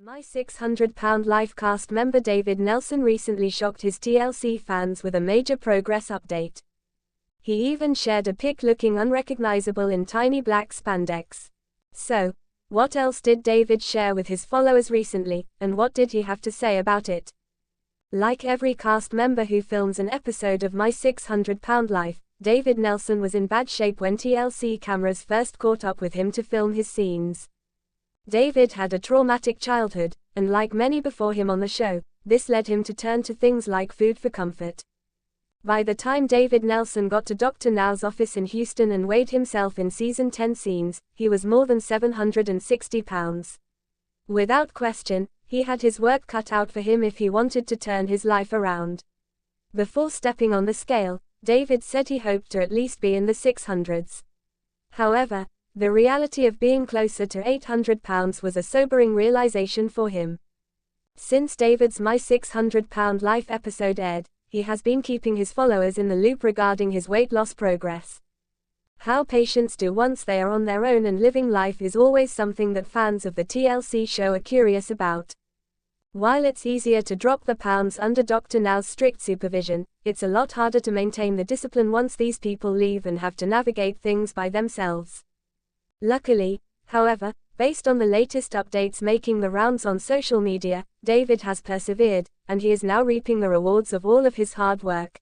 My 600-pound life cast member David Nelson recently shocked his TLC fans with a major progress update. He even shared a pic looking unrecognizable in tiny black spandex. So, what else did David share with his followers recently, and what did he have to say about it? Like every cast member who films an episode of My 600-Pound Life, David Nelson was in bad shape when TLC cameras first caught up with him to film his scenes. David had a traumatic childhood, and like many before him on the show, this led him to turn to things like food for comfort. By the time David Nelson got to Dr. Now's office in Houston and weighed himself in season 10 scenes, he was more than 760 pounds. Without question, he had his work cut out for him if he wanted to turn his life around. Before stepping on the scale, David said he hoped to at least be in the 600s. However, the reality of being closer to 800 pounds was a sobering realization for him. Since David's My 600-Pound Life episode aired, he has been keeping his followers in the loop regarding his weight loss progress. How patients do once they are on their own and living life is always something that fans of the TLC show are curious about. While it's easier to drop the pounds under Dr. Now's strict supervision, it's a lot harder to maintain the discipline once these people leave and have to navigate things by themselves. Luckily, however, based on the latest updates making the rounds on social media, David has persevered, and he is now reaping the rewards of all of his hard work.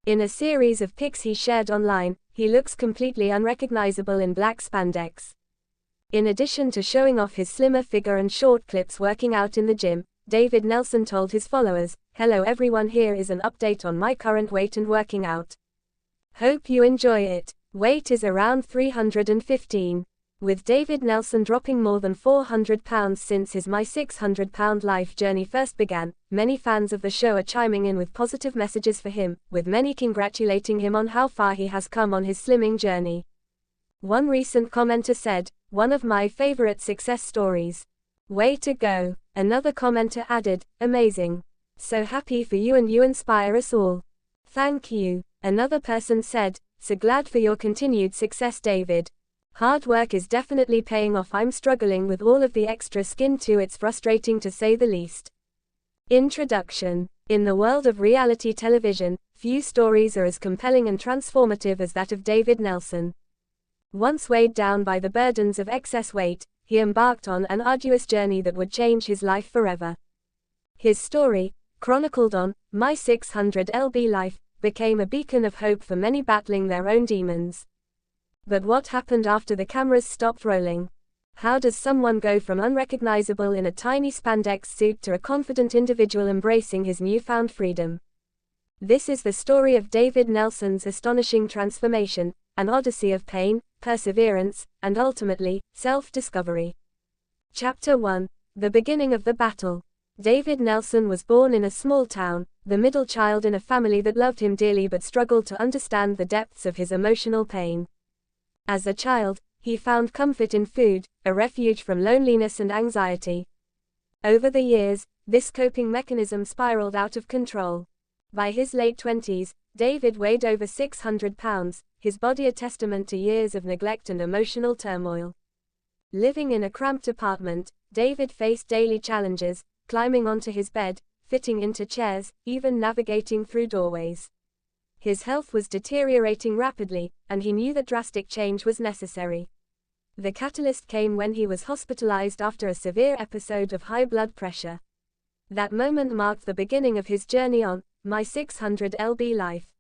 In a series of pics he shared online, he looks completely unrecognizable in black spandex. In addition to showing off his slimmer figure and short clips working out in the gym, David Nelson told his followers, "Hello everyone, here is an update on my current weight and working out. Hope you enjoy it. Weight is around 315. With David Nelson dropping more than 400 pounds since his My 600-Pound Life journey first began, many fans of the show are chiming in with positive messages for him, with many congratulating him on how far he has come on his slimming journey. One recent commenter said, "One of my favorite success stories. Way to go." Another commenter added, "Amazing. So happy for you and you inspire us all. Thank you." Another person said, "So glad for your continued success, David. Hard work is definitely paying off. I'm struggling with all of the extra skin too, it's frustrating to say the least." Introduction. In the world of reality television, few stories are as compelling and transformative as that of David Nelson. Once weighed down by the burdens of excess weight, he embarked on an arduous journey that would change his life forever. His story, chronicled on My 600lb Life, became a beacon of hope for many battling their own demons. But what happened after the cameras stopped rolling? How does someone go from unrecognizable in a tiny spandex suit to a confident individual embracing his newfound freedom? This is the story of David Nelson's astonishing transformation, an odyssey of pain, perseverance, and ultimately, self-discovery. Chapter 1. The beginning of the battle. David Nelson was born in a small town, the middle child in a family that loved him dearly but struggled to understand the depths of his emotional pain. As a child, he found comfort in food, a refuge from loneliness and anxiety. Over the years, this coping mechanism spiraled out of control. By his late 20s, David weighed over 600 pounds, his body a testament to years of neglect and emotional turmoil. Living in a cramped apartment, David faced daily challenges, climbing onto his bed, fitting into chairs, even navigating through doorways. His health was deteriorating rapidly, and he knew that drastic change was necessary. The catalyst came when he was hospitalized after a severe episode of high blood pressure. That moment marked the beginning of his journey on My 600lb Life.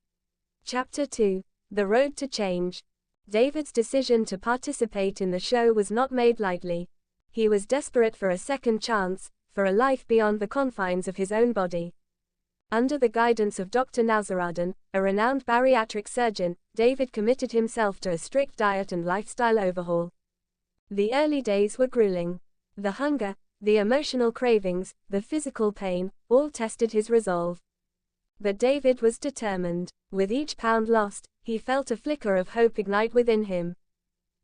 Chapter 2. The Road to Change. David's decision to participate in the show was not made lightly. He was desperate for a second chance, for a life beyond the confines of his own body. Under the guidance of Dr. Nauzaradin, a renowned bariatric surgeon, David committed himself to a strict diet and lifestyle overhaul. The early days were grueling. The hunger, the emotional cravings, the physical pain, all tested his resolve. But David was determined. With each pound lost, he felt a flicker of hope ignite within him.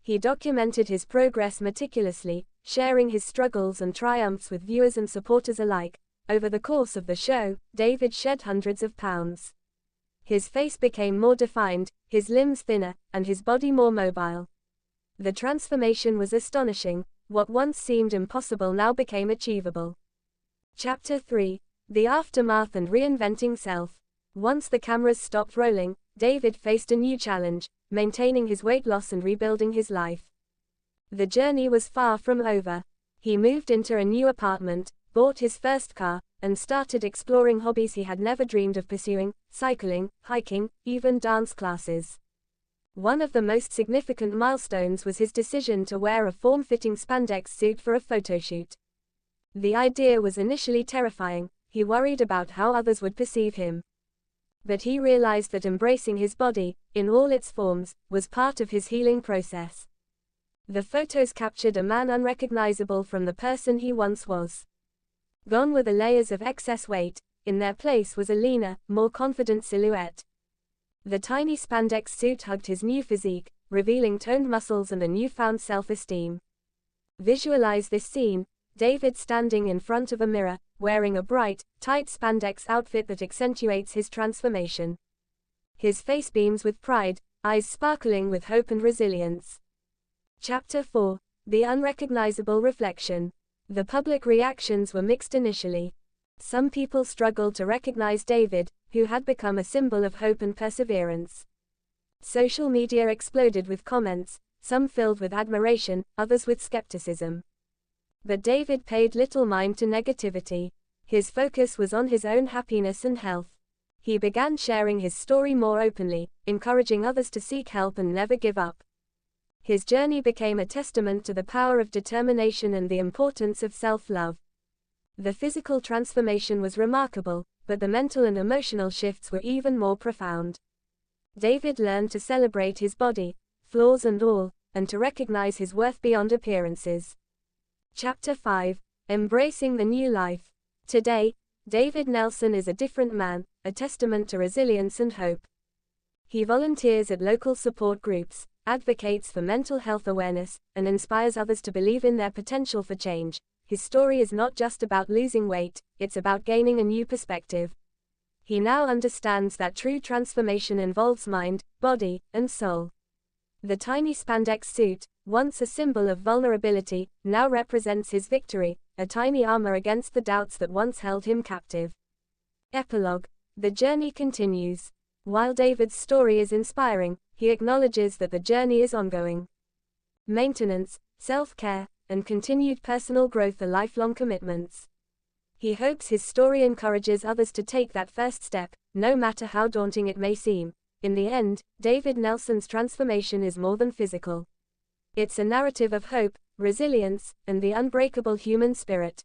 He documented his progress meticulously, sharing his struggles and triumphs with viewers and supporters alike. Over the course of the show, David shed hundreds of pounds. His face became more defined, his limbs thinner, and his body more mobile. The transformation was astonishing, What once seemed impossible now became achievable. Chapter 3. The Aftermath and Reinventing Self. Once the cameras stopped rolling, David faced a new challenge, maintaining his weight loss and rebuilding his life. The journey was far from over. He moved into a new apartment, bought his first car, and started exploring hobbies he had never dreamed of pursuing: cycling, hiking, even dance classes. One of the most significant milestones was his decision to wear a form-fitting spandex suit for a photoshoot. The idea was initially terrifying. He worried about how others would perceive him. But he realized that embracing his body, in all its forms, was part of his healing process. The photos captured a man unrecognizable from the person he once was. Gone were the layers of excess weight, in their place was a leaner, more confident silhouette. The tiny spandex suit hugged his new physique, revealing toned muscles and a newfound self-esteem. Visualize this scene: David standing in front of a mirror, wearing a bright, tight spandex outfit that accentuates his transformation. His face beams with pride, eyes sparkling with hope and resilience. Chapter 4. The Unrecognizable Reflection. The public reactions were mixed initially. Some people struggled to recognize David, who had become a symbol of hope and perseverance. Social media exploded with comments, some filled with admiration, others with skepticism. But David paid little mind to negativity. His focus was on his own happiness and health. He began sharing his story more openly, encouraging others to seek help and never give up. His journey became a testament to the power of determination and the importance of self-love. The physical transformation was remarkable, but the mental and emotional shifts were even more profound. David learned to celebrate his body, flaws and all, and to recognize his worth beyond appearances. Chapter 5. Embracing the New Life. Today, David Nelson is a different man, a testament to resilience and hope. He volunteers at local support groups, advocates for mental health awareness, and inspires others to believe in their potential for change. His story is not just about losing weight, it's about gaining a new perspective. He now understands that true transformation involves mind, body, and soul. The tiny spandex suit, once a symbol of vulnerability, now represents his victory, a tiny armor against the doubts that once held him captive. Epilogue. The journey continues. While David's story is inspiring, he acknowledges that the journey is ongoing. Maintenance, self-care, and continued personal growth are lifelong commitments. He hopes his story encourages others to take that first step, no matter how daunting it may seem. In the end, David Nelson's transformation is more than physical. It's a narrative of hope, resilience, and the unbreakable human spirit.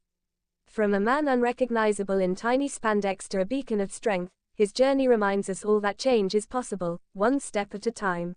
From a man unrecognizable in tiny spandex to a beacon of strength, his journey reminds us all that change is possible, one step at a time.